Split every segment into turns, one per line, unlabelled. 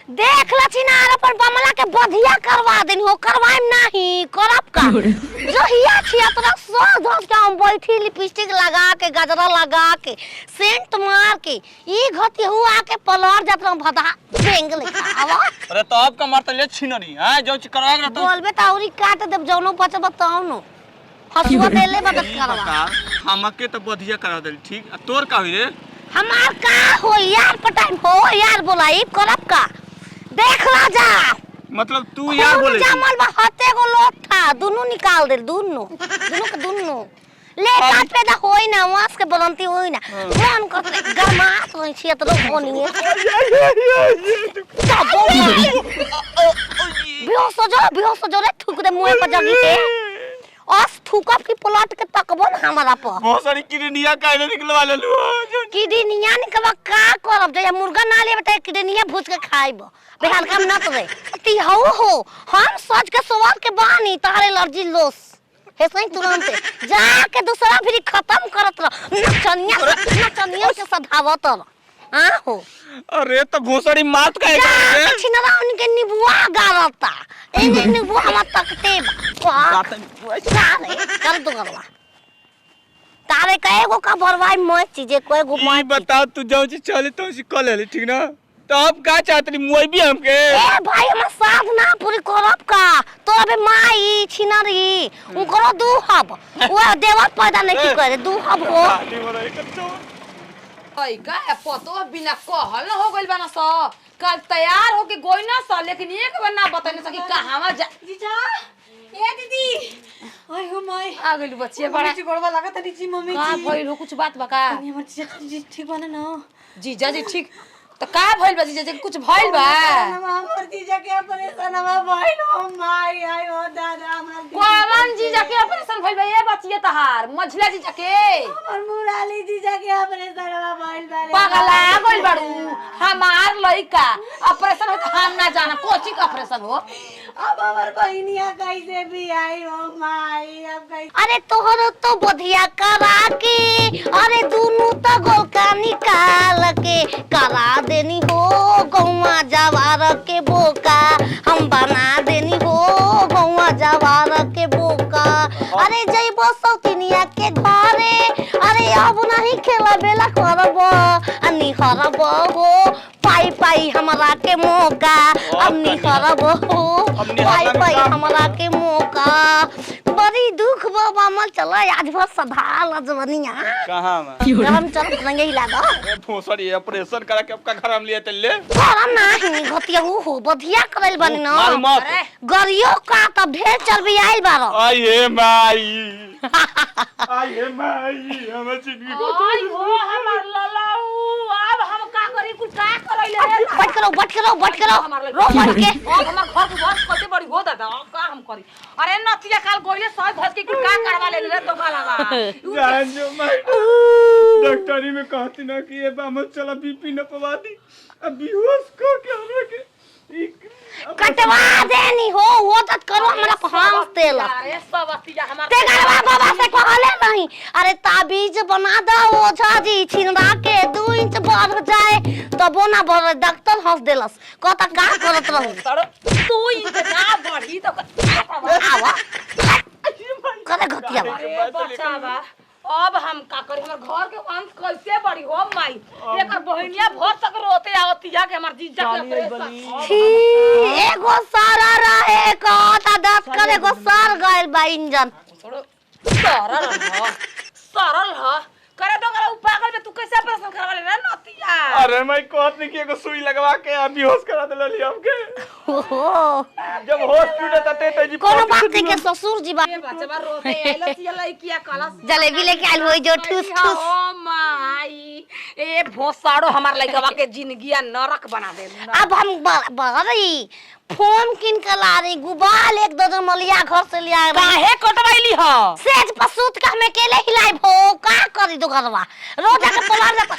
देख ल चिनार अपन बमला के बधिया करवा देनी हो करवाइम नहीं करब का जहिया छिया तोरा सो धस के हम बैठी लिपस्टिक लगा के गजरा लगा के सेंट मार के ई घती हुआ आके पलर जात रह भदा बेंग लेखा आवा।
अरे तो आपका मरतले छिनरी है जो करवाएगा ना तो
बोलबे त औरी काट देब जौनो बचब तौनो हसुआ देले मदद करवा।
हमके तो बधिया करा दे ठीक तोर का होई रे
हमार का हो यार पटाइम हो यार बोलाई करब का देख ला जा
मतलब तू यार बोले
जामल बा हते गो लोग था दोनों निकाल दे दोनों के दोनों ले काट पैदा होई ना वास के बनती होई ना मन करते गरमात होई छिए तो होनी बेहोश हो जो रे थूक दे मुंह पर जगी के अस थूकब की प्लॉट के तकबो न हमरा पर
बहुत सारी किडनिया काहे निकलवा लेलु
किडनिया निकलवा का करब जे मुर्गा ना ले बेटा किडनिया भूज के खाइब बेहाल काम न करे ती हो हम सोच के सवाल के बानी तारे एलर्जी लॉस हे सही तुरंत जाके दूसरा फिर खत्म करत रह नचनिया के सधावत हां हो।
अरे तो भोसड़ी मात काहे
करे छिनरा उनके निबुआ गारता एने निबुआ हम तकते कर दो करवा तारे कए गो का भरवाई मत चीजे कोई गो मत
बता तू जाऊ छी चले तो सी कल ले ठीक ना तो अब का चाहतनी मुई भी हमके
ए भाई हम साथ ना पूरी करब का तो अबे माई छिनरी उकरो दू हब वो देवत पैदा नहीं करे दू हब हो
ओई का पतो बिना कहल हो गइल बाना स कल तैयार हो के गोई ना स लेकिन एक बार ना बताने सकी कहां जा
जीजा ए दीदी ओए हो माय
आ गइल बच्चे बड़ा
जी गोड़वा लागत है जी मम्मी जी
का भइल हो कुछ बात बका
हमर जी ठीक बने ना
जीजा जी ठीक तो का भइल बा जीजा जी कुछ भइल बा
हमर जीजा के ऑपरेशन भइल हो माय आय हो दादा हमर
कोवन जीजा के ऑपरेशन भइल बा ए बचिए तहार मझला जीजा के
हमर मुराली जीजा के ऑपरेशन भइल बा
पागला गइल बाड़ू हमार लइका ऑपरेशन हो तो हम ना जाना कोची का ऑपरेशन हो
अब हमर बहिनिया कैसे भी आई हो माय अब कैसे
अरे तोहर तो बधिया करा के अरे दोनों तो गोलका निकाल के करा देनी हो गौवा जवार के बोका हम बना देनी हो गौवा जवार के बोका। अरे जइबो सौतिनिया के घरे अरे अब नहीं खेला बेला करब अन्नी करब हो पाई पाई हमरा के मौका अन्नी करब हो पाई हमरा के मौका बड़ी दुख बाबा मल चला आज भर सधा लजवनिया
कहां में
हम चल नहीं हिला दो
ए भोसड़ी ऑपरेशन करा के आपका घर में लिए ले
करम नहीं घतिया हो बधिया करल बनी न
मार मत
गरियो का त ढेर चलबी आइल बारो
आई हे माई हमर जिंदगी
आई हो हमर ललाऊ अब हम का करी कुछ का करैले रे
बट करो रो बट के
अब हमर घर के बहुत कते बड़ी हो दादा का हम करी अरे नतिया काल गोइले सय भस के कुछ का करवा ले रे तो लगा
जान जो माई डॉक्टरी में कहती ना कि ये बामत चला बीपी न पवा दी अब बेहोश को क्या हमरा के
कटवा देनी हो वो त करो हमरा पहांस तेल
अरे सब अतिया हमर
ते गरबा बाबा से कहले नहीं अरे ताबीज बना दो ओझा जी छिनरा के 2 इंच बढ़ जाए तबो ना बढ़ डॉक्टर हंस देलस कहता का करत रहू
तू इतना बढ़ी तो
आवा करे घटिया
अरे बचावा अब हम का करी हमर घर के वंश कैसे बड़ी हो माई एकर बहनिया भर तक रोते आवतिया के हमर जीजा के ऑपरेशन
छी एगो सारा रहे कहता 10 कर एगो सर गइल बा इंजन
सरल ह करे तो करे पागल में तू कैसे ऑपरेशन करवा ले रे नतिया
अरे मैं कहत नहीं कि एगो सुई लगवा के अब बेहोश करा देलली हमके
ओहो
जब होश टूटत ते जी
कोनो बात नहीं के ससुर जी बा
ये बच्चा रोते आइलो सिया लइकिया कलस
जलेबी लेके आइल होई जो ठुस ठुस
ओ माई ए भोसाड़ो हमार लइकवा के जिंदगिया नरक बना दे
अब हम बगरई फोन किन के ला रही गुबाल एक दर्जन मलिया घर से लिया
काहे कटवाइली ह
सेज पसूत का में केले हिलाई भो का करी दो घरवा रोज जाके पलार जाता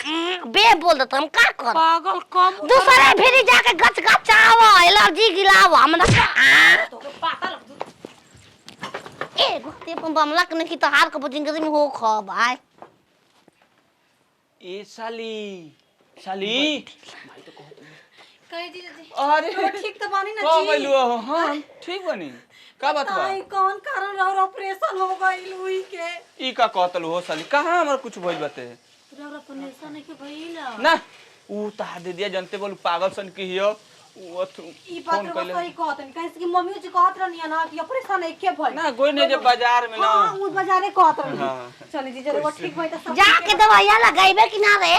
बे बोल देता हम का कर
पागल कम
दूसरे फिर जाके गच गचाव एलर्जी गिलाव हमरा
तो पाता लग
ए गोते अपन बमला के नहीं तो हार के जिंदगी में हो ख भाई
ए साली
कही जी
अरे
तो ठीक तो बानी ना
का
जी
भइलु हो? हाँ ठीक बनी का बात बा?
ताई कौन कारण रहो ऑपरेशन हो गइल हुई के
ई का कहतल हो साली कहाँ हमरा कुछ भइल बाते?
रहो ऑपरेशन है के भइल
ना ऊ ता दे दिया जनते बोल पागल सन की हियो वो
ई बात
फोन
रो
कइले
सही कहतन काहे कि मम्मी जी कहत रहनी ना कि ऑपरेशन है के भइल
ना कोई नहीं जे बाजार में ना
हां उ बाजारे कहत रहनी
हाँ।
चली जी जरे वो ठीक भई त सब
जाके दवाइया लगाइबे कि ना रे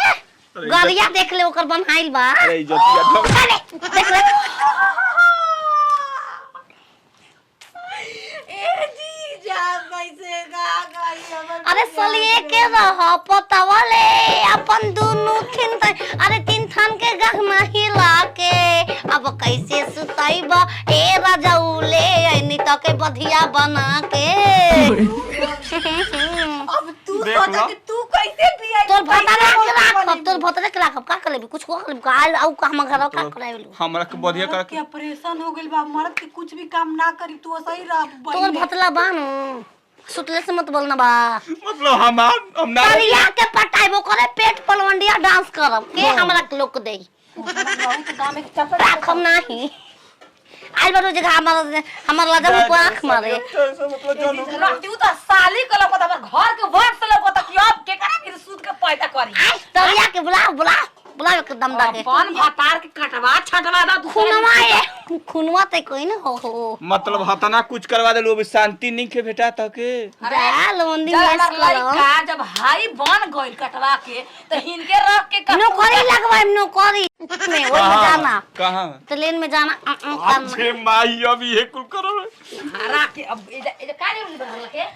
गरिया देख ले ओकर बनाइल बा
अरे इज्जतिया ढंग
अरे देख ले
ए जी जा कैसे गा गई हमर
अरे सलिए के रह पतवले अपन दुनु थिन अरे तीन थान के गहना हिला के अब कैसे सुताइब ए राजौले ऐनी तो के बधिया बना के
अब तू
देख
सोचा
लो।
कि तू कैसे पिया
तोर भतरे के राखब का कर लेबी कुछ हो लेबी काल आउ का हम घर का कराइलू
हमरा के बढ़िया कर
के ऑपरेशन हो गइल बा मर्द के कुछ भी काम ना करी तू सही रह
तोर भतला बानु सुतले से मत बोलना बा
मतलब हम ना
तरिया के पटाइबो करे पेट पलवंडिया डांस करब के हमरा के लोक देई राखम नाही आज बारो जगह हमर लजम को आंख मारे
मतलब जानो
रहती तो साली के लोग हमर घर के वर्क से लोग तो कि अब के करा फिर सूद के पैदा करी
आज तरिया के बुला एकदम दाके
अपन भातार के कटवा छटवा दा तू
खुनवा ये खुनवा ते कोई ना हो
मतलब हतना कुछ करवा देलु अब शांति नहीं के भेटा तके
जा लोंदी
जब
मेस
हमार लड़का जब हाई बन गइल कटवा के तो हिनके रख के
नौकरी लगवाई नौकरी में वो जाना
कहां
ट्रेन में जाना करना
अच्छे माई अब ये कुल करो
हरा के अब ए का रे बन के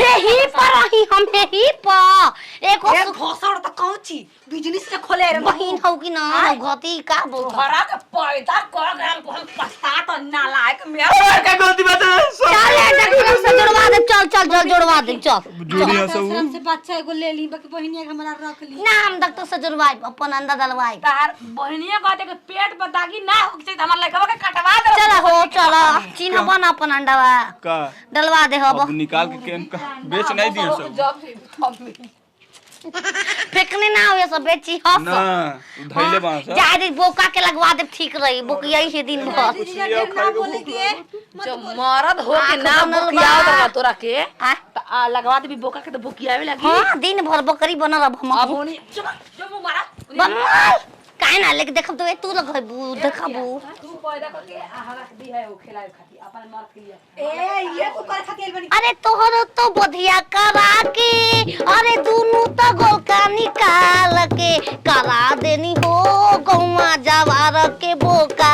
हे ही पर ही हम हे ही पर एको
ए घोसड़ त कहूची बिजनेस से खोले रे
बहिन हो कि ना गति का बोल
हरा के पैदा कर गल को हम पछतात ना लायक मेरा
क्या गलती बात है
चल डॉक्टर से जोड़वा दे चल जोड़वा दे चल
जोड़िया सब
से बच्चा एगो ले ली बाकी बहिनिया के हमरा रख ली
ना हम डॉक्टर से जोड़वाई अपन अंडा डलवाई
तार बहनिया कहते के पेट पर दागी ना हो चाहिए हमर लड़का के कटवा दे
चल हो चल चिन्ह बन अपन अंडावा
का
डलवा दे हब
अब निकाल के केन का बेच नहीं दियो सब
जब से थम में
फेंकने ना हो सब बेची हस
ना धैले बांस
जा दे बोका के लगवा दे ठीक रही बोकिया ही दिन भर
ना बोले के
जब मरद हो के
आँख
ना
बनल
बुकियाव
बा।
दला तोरा के
आ
त आ लगवा दे बोका के तो बुकियावे लगी
हां दिन भर बकरी बनल अब हम
अब होनी चुप जो मुंह मारा
बनल काहे ना लेके देखब तो तू लगबू देखबू
तू पैदा करके हरा के दी है वो खिलाए खाती अपन मर्द के लिए
ए ये तू कर खातिर बनी
अरे तोहर तो बधिया करा के अरे दुनु तो गोलका निकाल के करा देनी हो गौवा जवार के बोका